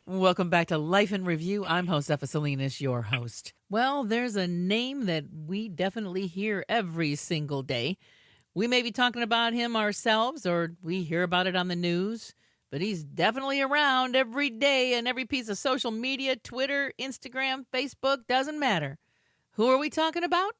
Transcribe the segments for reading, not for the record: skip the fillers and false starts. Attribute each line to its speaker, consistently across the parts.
Speaker 1: Welcome back to Life in Review. I'm Jossefa Salinas, your host. Well, there's a name that we definitely hear every single day. We may be talking about him ourselves or we hear about it on the news, but he's definitely around every day and every piece of social media, Twitter, Instagram, Facebook, doesn't matter. Who are we talking about?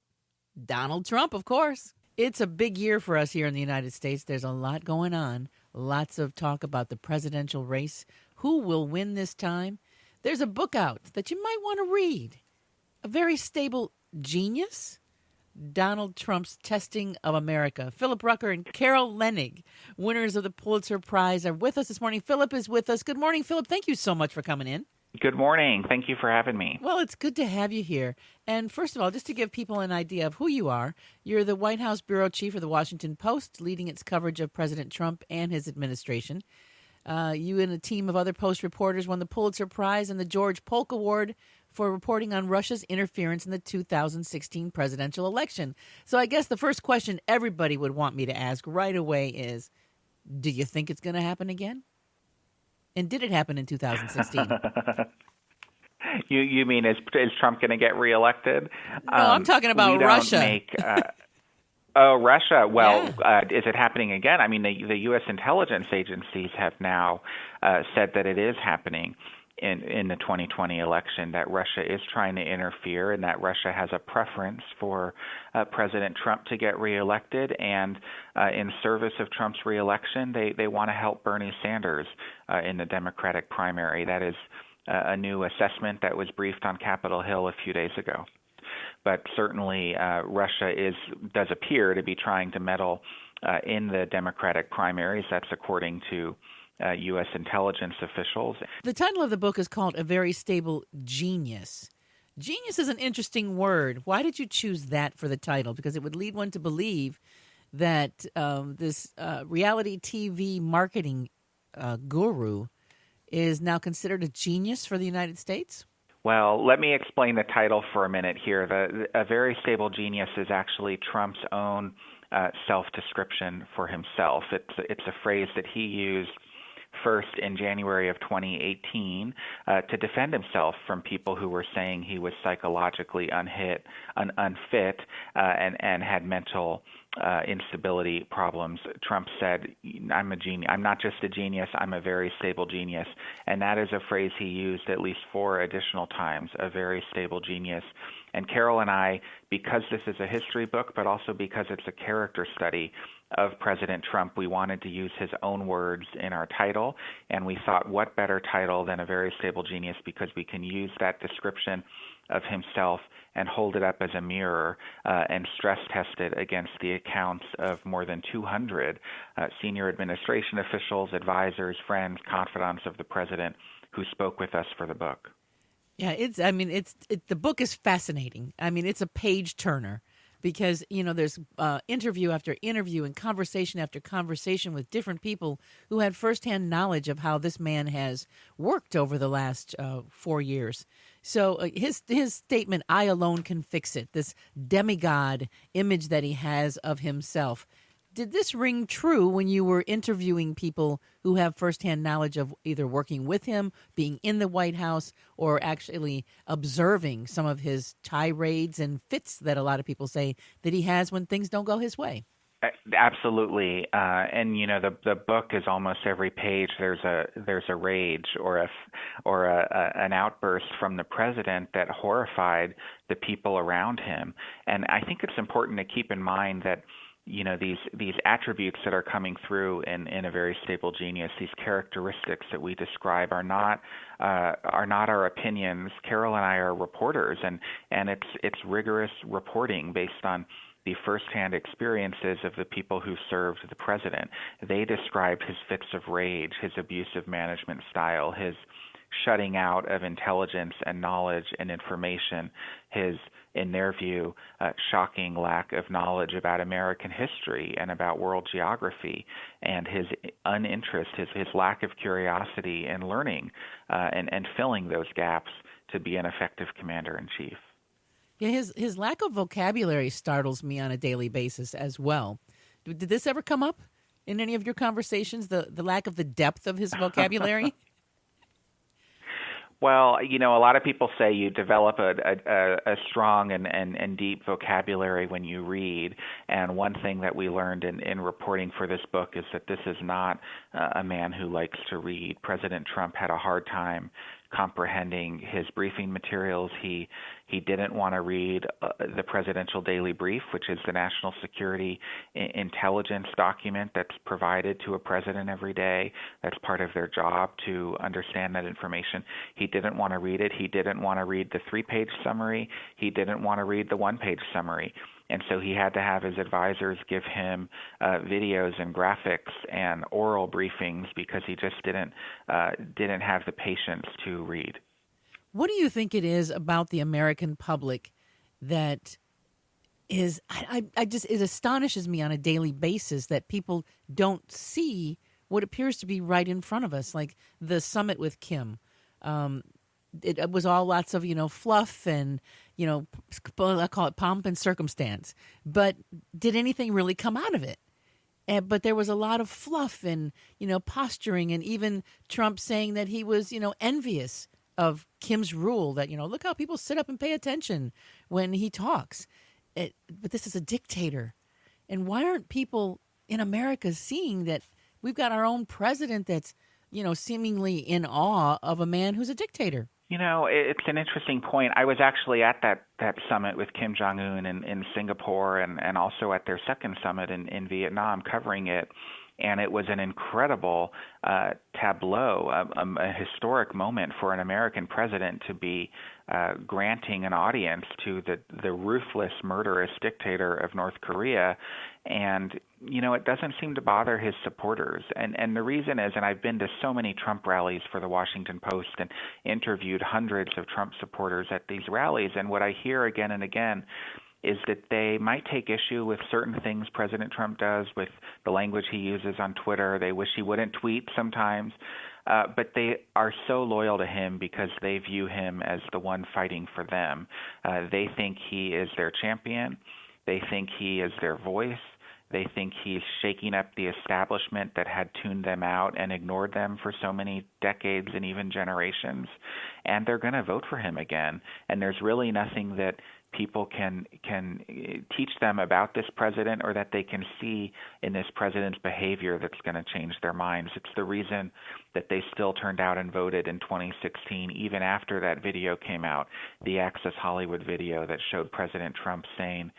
Speaker 1: Donald Trump, of course. It's a big year for us here in the United States. There's a lot going on. Lots of talk about the presidential race. Who will win this time? There's a book out that you might want to read. A Very Stable Genius? Donald Trump's Testing of America. Phillip Rucker and Carol Leonnig, winners of the Pulitzer Prize, are with us this morning. Phillip is with us. Good morning, Phillip. Thank you so much for coming in.
Speaker 2: Good morning. Thank you for having me.
Speaker 1: Well, it's good to have you here. And first of all, just to give people an idea of who you are, you're the White House bureau chief of the Washington Post, leading its coverage of President Trump and his administration. You and a team of other Post reporters won the Pulitzer Prize and the George Polk Award for reporting on Russia's interference in the 2016 presidential election. So I guess the first question everybody would want me to ask right away is, do you think it's going to happen again? And did it happen in 2016?
Speaker 2: You mean is Trump going to get reelected?
Speaker 1: No, I'm talking about Russia.
Speaker 2: Russia. Well, is it happening again? I mean, the U.S. intelligence agencies have now said that it is happening in the 2020 election, that Russia is trying to interfere and that Russia has a preference for President Trump to get reelected. And in service of Trump's reelection, they want to help Bernie Sanders in the Democratic primary. That is a new assessment that was briefed on Capitol Hill a few days ago. But certainly Russia does appear to be trying to meddle in the Democratic primaries. That's according to U.S. intelligence officials.
Speaker 1: The title of the book is called A Very Stable Genius. Genius is an interesting word. Why did you choose that for the title? Because it would lead one to believe that this reality TV marketing guru is now considered a genius for the United States?
Speaker 2: Well, let me explain the title for a minute here. A Very Stable Genius is actually Trump's own self-description for himself. It's a phrase that he used first in January of 2018 to defend himself from people who were saying he was psychologically unfit and had mental instability problems. Trump said, I'm a genius. I'm not just a genius, I'm a very stable genius. And that is a phrase he used at least 4 additional times, a very stable genius. And Carol and I, because this is a history book, but also because it's a character study of President Trump, we wanted to use his own words in our title. And we thought, what better title than A Very Stable Genius, because we can use that description of himself and hold it up as a mirror and stress test it against the accounts of more than 200 senior administration officials, advisors, friends, confidants of the president who spoke with us for the book.
Speaker 1: Yeah, the book is fascinating. I mean, it's a page turner because, there's interview after interview and conversation after conversation with different people who had firsthand knowledge of how this man has worked over the last 4 years. So his statement, "I alone can fix it," this demigod image that he has of himself. Did this ring true when you were interviewing people who have firsthand knowledge of either working with him, being in the White House, or actually observing some of his tirades and fits that a lot of people say that he has when things don't go his way?
Speaker 2: Absolutely, and the book is almost every page. There's a rage or an outburst from the president that horrified the people around him, and I think it's important to keep in mind that these attributes that are coming through in A Very Stable Genius, these characteristics that we describe are not our opinions. Carol and I are reporters, and it's rigorous reporting based on the firsthand experiences of the people who served the president. They described his fits of rage, his abusive management style, his shutting out of intelligence and knowledge and information, his, in their view, shocking lack of knowledge about American history and about world geography, and his uninterest, his lack of curiosity in learning and filling those gaps to be an effective commander-in-chief.
Speaker 1: Yeah, his lack of vocabulary startles me on a daily basis as well. Did this ever come up in any of your conversations, the lack of the depth of his vocabulary?
Speaker 2: Well, a lot of people say you develop a strong and deep vocabulary when you read. And one thing that we learned in reporting for this book is that this is not a man who likes to read. President Trump had a hard time comprehending his briefing materials. He didn't want to read the Presidential Daily Brief, which is the national security intelligence document that's provided to a president every day. That's part of their job to understand that information. He didn't want to read it. He didn't want to read the 3-page summary. He didn't want to read the 1-page summary. And so he had to have his advisors give him videos and graphics and oral briefings because he just didn't have the patience to read.
Speaker 1: What do you think it is about the American public that is, it astonishes me on a daily basis that people don't see what appears to be right in front of us, like the summit with Kim. It was all lots of, fluff and, I call it pomp and circumstance. But did anything really come out of it? But there was a lot of fluff and, posturing, and even Trump saying that he was, envious of Kim's rule that, look how people sit up and pay attention when he talks. But this is a dictator. And why aren't people in America seeing that we've got our own president that's, seemingly in awe of a man who's a dictator?
Speaker 2: It's an interesting point. I was actually at that summit with Kim Jong-un in Singapore and also at their second summit in Vietnam covering it. And it was an incredible tableau, a historic moment for an American president to be granting an audience to the ruthless, murderous dictator of North Korea. And, it doesn't seem to bother his supporters. And the reason is, and I've been to so many Trump rallies for the Washington Post and interviewed hundreds of Trump supporters at these rallies, and what I hear again and again is that they might take issue with certain things President Trump does, with the language he uses on Twitter. They wish he wouldn't tweet sometimes, but they are so loyal to him because they view him as the one fighting for them. They think he is their champion. They think he is their voice. They think he's shaking up the establishment that had tuned them out and ignored them for so many decades and even generations. And they're going to vote for him again. And there's really nothing that people can teach them about this president or that they can see in this president's behavior that's going to change their minds. It's the reason that they still turned out and voted in 2016, even after that video came out, the Access Hollywood video that showed President Trump saying,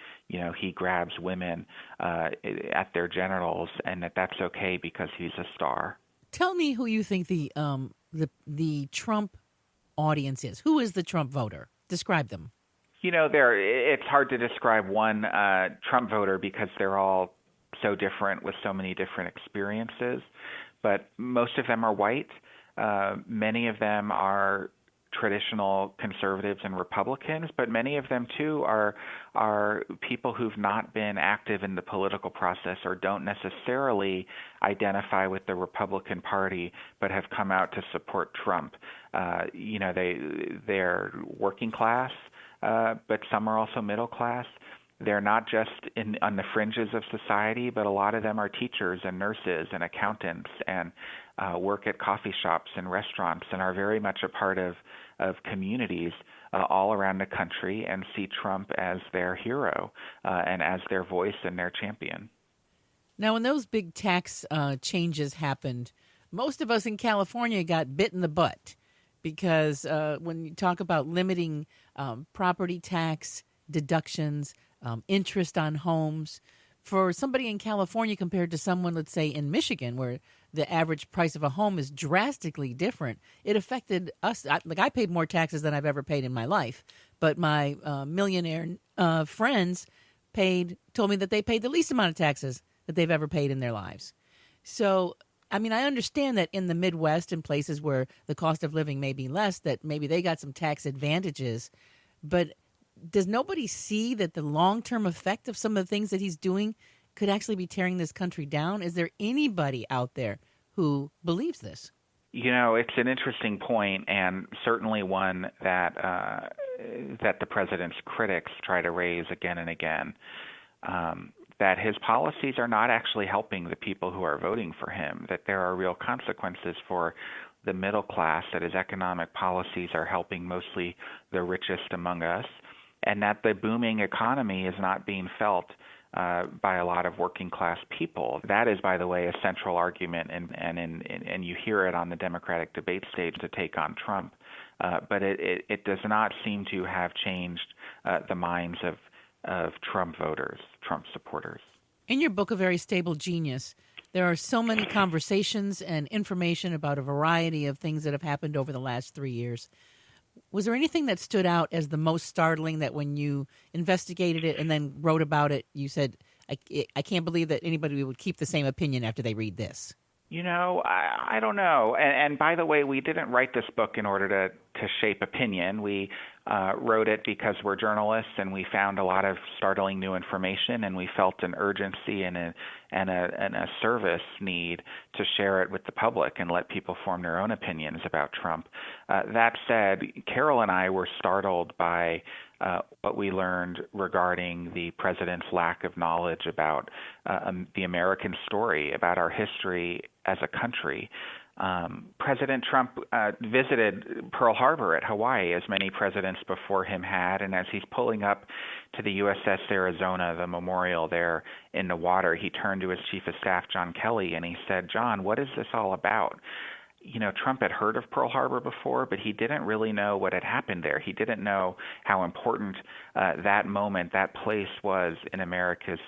Speaker 2: he grabs women at their genitals and that's okay because he's a star.
Speaker 1: Tell me who you think the Trump audience is. Who is the Trump voter? Describe them.
Speaker 2: It's hard to describe one Trump voter because they're all so different with so many different experiences. But most of them are white. Many of them are traditional conservatives and Republicans, but many of them too are people who've not been active in the political process or don't necessarily identify with the Republican Party, but have come out to support Trump. They're working class. But some are also middle class. They're not just on the fringes of society, but a lot of them are teachers and nurses and accountants and work at coffee shops and restaurants and are very much a part of communities all around the country and see Trump as their hero and as their voice and their champion.
Speaker 1: Now, when those big tax changes happened, most of us in California got bit in the butt. Because when you talk about limiting property tax deductions, interest on homes, for somebody in California compared to someone, let's say, in Michigan, where the average price of a home is drastically different, it affected us. I paid more taxes than I've ever paid in my life, but my millionaire friends told me that they paid the least amount of taxes that they've ever paid in their lives. So I understand that in the Midwest and places where the cost of living may be less, that maybe they got some tax advantages. But does nobody see that the long-term effect of some of the things that he's doing could actually be tearing this country down? Is there anybody out there who believes this?
Speaker 2: It's an interesting point, and certainly one that the president's critics try to raise again and again. That his policies are not actually helping the people who are voting for him, that there are real consequences for the middle class, that his economic policies are helping mostly the richest among us, and that the booming economy is not being felt by a lot of working class people. That is, by the way, a central argument, and you hear it on the Democratic debate stage to take on Trump. But it does not seem to have changed the minds of Trump voters, Trump supporters.
Speaker 1: In your book, A Very Stable Genius, there are so many conversations and information about a variety of things that have happened over the last 3 years. Was there anything that stood out as the most startling, that when you investigated it and then wrote about it, you said, I can't believe that anybody would keep the same opinion after they read this?
Speaker 2: You know, I don't know. And by the way, we didn't write this book in order to shape opinion. We wrote it because we're journalists, and we found a lot of startling new information, and we felt an urgency and a service need to share it with the public and let people form their own opinions about Trump. That said, Carol and I were startled by what we learned regarding the president's lack of knowledge about the American story, about our history as a country. President Trump visited Pearl Harbor at Hawaii, as many presidents before him had, and as he's pulling up to the USS Arizona, the memorial there in the water, he turned to his chief of staff, John Kelly, and he said, "John, what is this all about?" You know, Trump had heard of Pearl Harbor before, but he didn't really know what had happened there. He didn't know how important that moment, that place was in America's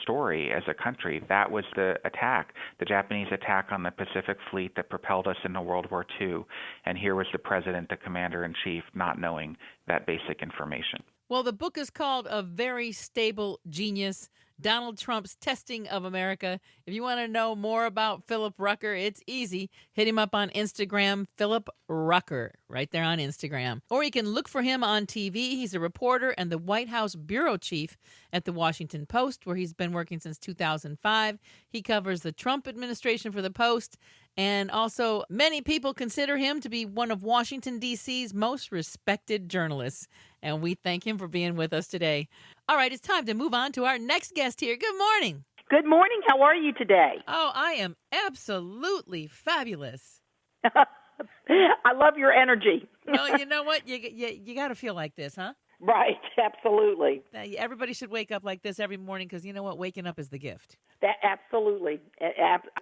Speaker 2: story as a country. That was the attack, the Japanese attack on the Pacific Fleet that propelled us into World War II. And here was the president, the commander-in-chief, not knowing that basic information.
Speaker 1: Well, the book is called A Very Stable Genius, Donald Trump's Testing of America. If you want to know more about Phillip Rucker, it's easy. Hit him up on Instagram, Phillip Rucker, right there on Instagram. Or you can look for him on TV. He's a reporter and the White House bureau chief at the Washington Post, where he's been working since 2005. He covers the Trump administration for the Post. And also, many people consider him to be one of Washington, D.C.'s most respected journalists. And we thank him for being with us today. All right, it's time to move on to our next guest here. Good morning.
Speaker 3: Good morning. How are you today?
Speaker 1: Oh, I am absolutely fabulous.
Speaker 3: I love your energy.
Speaker 1: Well, you know what? You got to feel like this, huh?
Speaker 3: Right, absolutely.
Speaker 1: Everybody should wake up like this every morning, because you know what? Waking up is the gift.
Speaker 3: Absolutely.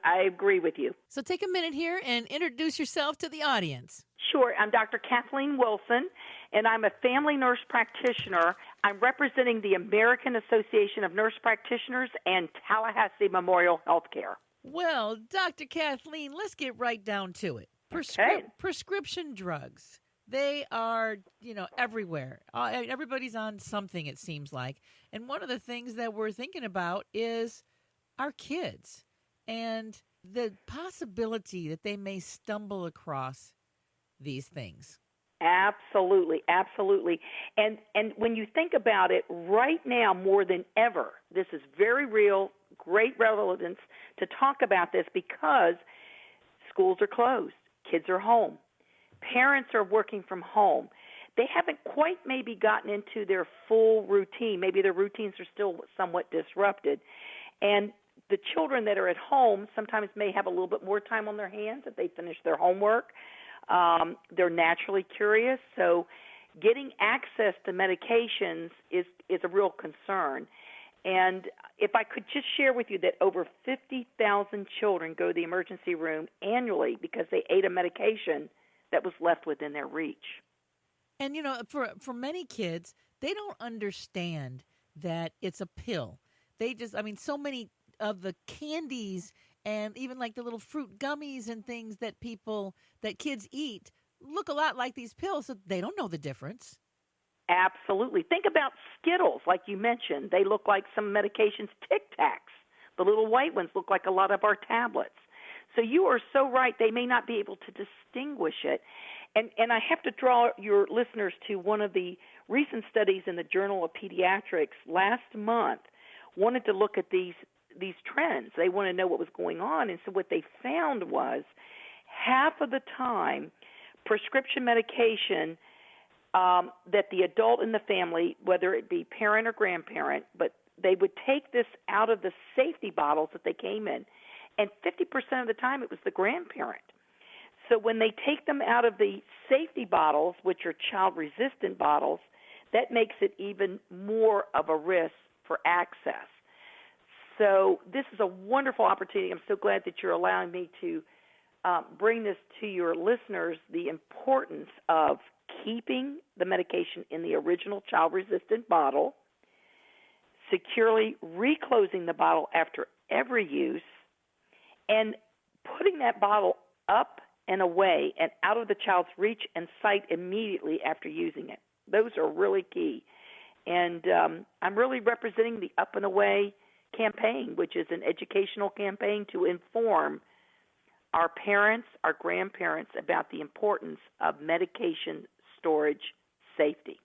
Speaker 3: I agree with you.
Speaker 1: So take a minute here and introduce yourself to the audience.
Speaker 3: Sure. I'm Dr. Kathleen Wilson, and I'm a family nurse practitioner. I'm representing the American Association of Nurse Practitioners and Tallahassee Memorial Healthcare.
Speaker 1: Well, Dr. Kathleen, let's get right down to it. Prescription drugs. They are, everywhere. Everybody's on something, it seems like. And one of the things that we're thinking about is our kids and the possibility that they may stumble across these things.
Speaker 3: Absolutely, absolutely. And when you think about it, right now more than ever, this is very real, great relevance to talk about this, because schools are closed, kids are home. Parents are working from home. They haven't quite maybe gotten into their full routine. Maybe their routines are still somewhat disrupted. And the children that are at home sometimes may have a little bit more time on their hands if they finish their homework. They're naturally curious, so getting access to medications is a real concern. And if I could just share with you that over 50,000 children go to the emergency room annually because they ate a medication that was left within their reach.
Speaker 1: And, for many kids, they don't understand that it's a pill. So many of the candies and even like the little fruit gummies and things that kids eat look a lot like these pills, so they don't know the difference.
Speaker 3: Absolutely. Think about Skittles, like you mentioned. They look like some medications. Tic Tacs, the little white ones, look like a lot of our tablets. So you are so right. They may not be able to distinguish it. And I have to draw your listeners to one of the recent studies in the Journal of Pediatrics last month. Wanted to look at these trends. They want to know what was going on. And so what they found was half of the time prescription medication that the adult in the family, whether it be parent or grandparent, but they would take this out of the safety bottles that they came in. And 50% of the time it was the grandparent. So when they take them out of the safety bottles, which are child-resistant bottles, that makes it even more of a risk for access. So this is a wonderful opportunity. I'm so glad that you're allowing me to bring this to your listeners, the importance of keeping the medication in the original child-resistant bottle, securely reclosing the bottle after every use, and putting that bottle up and away and out of the child's reach and sight immediately after using it. Those are really key. And I'm really representing the Up and Away campaign, which is an educational campaign to inform our parents, our grandparents about the importance of medication storage safety.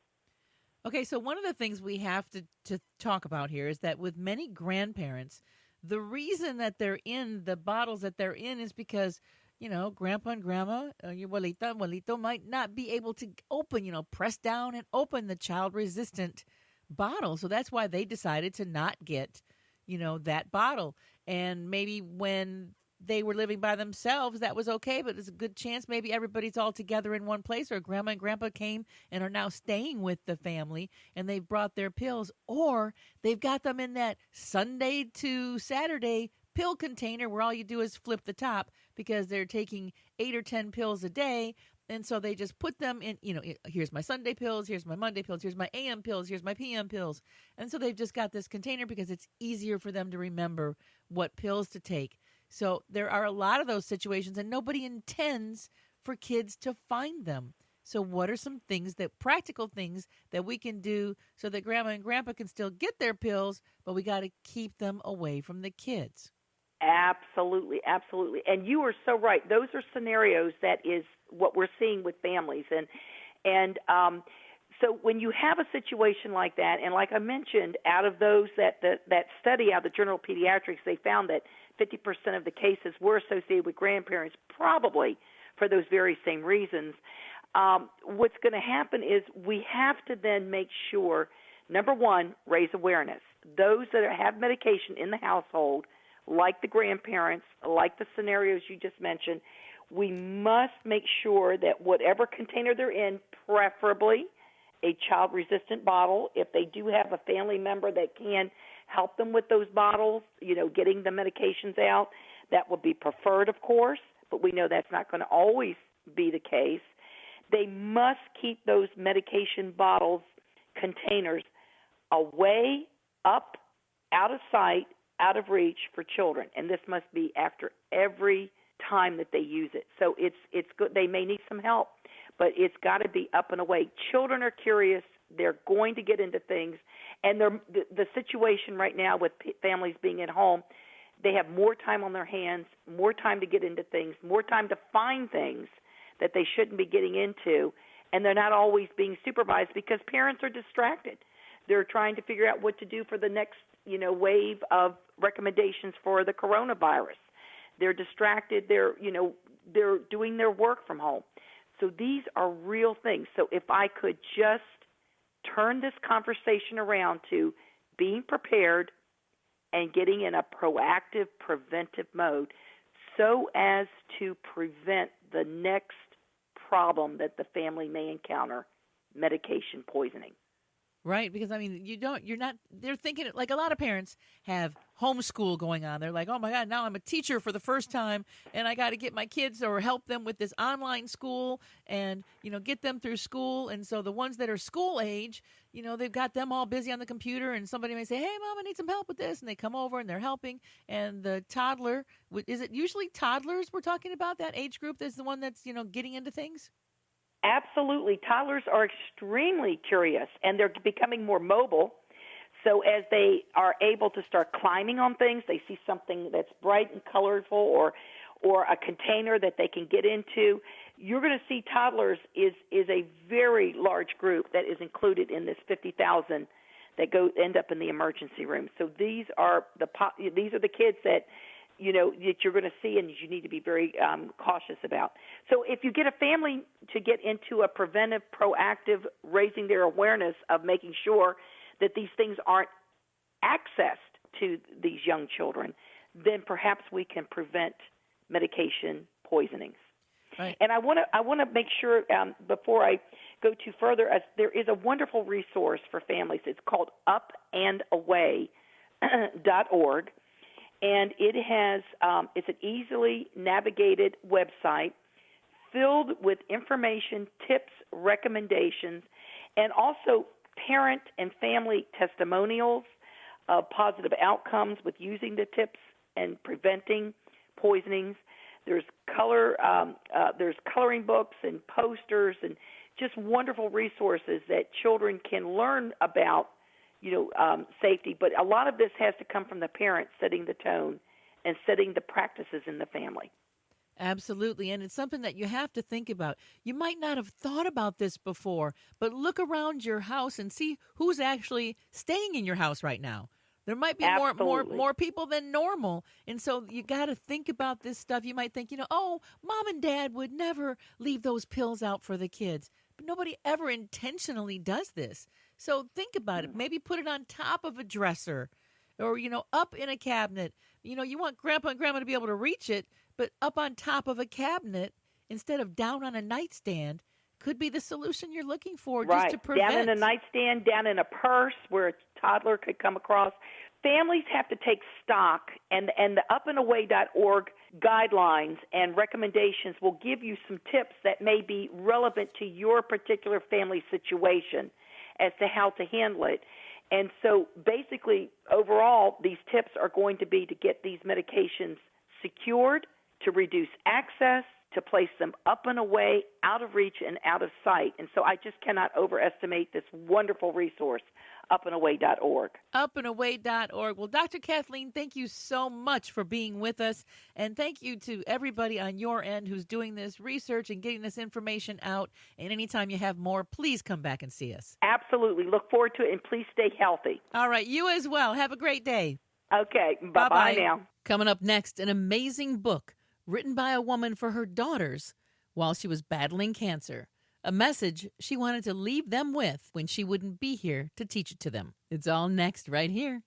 Speaker 1: Okay, so one of the things we have to talk about here is that with many grandparents, the reason that they're in the bottles that they're in is because, grandpa and grandma, your abuelita, abuelito might not be able to open, press down and open the child-resistant bottle. So that's why they decided to not get, that bottle. And maybe when they were living by themselves, that was okay, but there's a good chance maybe everybody's all together in one place, or grandma and grandpa came and are now staying with the family and they've brought their pills, or they've got them in that Sunday to Saturday pill container where all you do is flip the top because they're taking 8 or 10 pills a day. And so they just put them in, here's my Sunday pills, here's my Monday pills, here's my AM pills, here's my PM pills. And so they've just got this container because it's easier for them to remember what pills to take. So there are a lot of those situations, and nobody intends for kids to find them. So what are some practical things that we can do so that grandma and grandpa can still get their pills, but we got to keep them away from the kids?
Speaker 3: Absolutely, absolutely. And you are so right. Those are scenarios that is what we're seeing with families. And so when you have a situation like that, and like I mentioned, out of those that study out of the Journal of Pediatrics, they found that 50% of the cases were associated with grandparents, probably for those very same reasons. What's going to happen is we have to then make sure, number one, raise awareness. Those that have medication in the household, like the grandparents, like the scenarios you just mentioned, we must make sure that whatever container they're in, preferably a child-resistant bottle, if they do have a family member that can help them with those bottles, getting the medications out, that would be preferred, of course, but we know that's not going to always be the case. They must keep those medication bottles, containers, away, up, out of sight, out of reach for children, and this must be after every time that they use it. So it's good. They may need some help, but it's got to be up and away. Children are curious. They're going to get into things, and the situation right now with families being at home, they have more time on their hands, more time to get into things, more time to find things that they shouldn't be getting into, and they're not always being supervised because parents are distracted. They're trying to figure out what to do for the next wave of recommendations for the coronavirus. They're distracted. They're doing their work from home. So these are real things. So if I could just turn this conversation around to being prepared and getting in a proactive, preventive mode so as to prevent the next problem that the family may encounter, medication poisoning.
Speaker 1: Right, because they're thinking, like a lot of parents have homeschool going on. They're like, oh my God, now I'm a teacher for the first time and I got to get my kids or help them with this online school and, get them through school. And so the ones that are school age, they've got them all busy on the computer and somebody may say, hey, Mom, I need some help with this. And they come over and they're helping. And the toddler, is it usually toddlers we're talking about, that age group that's the one that's, getting into things?
Speaker 3: Absolutely. Toddlers are extremely curious, and they're becoming more mobile. So as they are able to start climbing on things, they see something that's bright and colorful or a container that they can get into. You're going to see toddlers is a very large group that is included in this 50,000 that end up in the emergency room. So these are the kids that that you're going to see and you need to be very cautious about. So if you get a family to get into a preventive, proactive, raising their awareness of making sure that these things aren't accessed to these young children, then perhaps we can prevent medication poisonings.
Speaker 1: Right.
Speaker 3: And I want to make sure before I go too further, as there is a wonderful resource for families. It's called upandaway.org, and it has it's an easily navigated website filled with information, tips, recommendations, and also parent and family testimonials of positive outcomes with using the tips and preventing poisonings. There's there's coloring books and posters and just wonderful resources that children can learn about, safety. But a lot of this has to come from the parents setting the tone and setting the practices in the family.
Speaker 1: Absolutely. And it's something that you have to think about. You might not have thought about this before, but look around your house and see who's actually staying in your house right now. There might be more people than normal. And so you got to think about this stuff. You might think, oh, mom and dad would never leave those pills out for the kids. But nobody ever intentionally does this. So think about it. Maybe put it on top of a dresser or, up in a cabinet. You want grandpa and grandma to be able to reach it, but up on top of a cabinet instead of down on a nightstand could be the solution you're looking for,
Speaker 3: right.
Speaker 1: Just to prevent.
Speaker 3: Down in a nightstand, down in a purse where a toddler could come across. Families have to take stock, and the upandaway.org guidelines and recommendations will give you some tips that may be relevant to your particular family situation as to how to handle it. And so basically, overall, these tips are going to be to get these medications secured, to reduce access, to place them up and away, out of reach and out of sight. And so I just cannot overestimate this wonderful resource, upandaway.org.
Speaker 1: Upandaway.org. Well, Dr. Kathleen, thank you so much for being with us. And thank you to everybody on your end who's doing this research and getting this information out. And anytime you have more, please come back and see us.
Speaker 3: Absolutely. Look forward to it, and please stay healthy.
Speaker 1: All right. You as well. Have a great day.
Speaker 3: Okay. Bye-bye now.
Speaker 1: Coming up next, an amazing book written by a woman for her daughters while she was battling cancer. A message she wanted to leave them with when she wouldn't be here to teach it to them. It's all next right here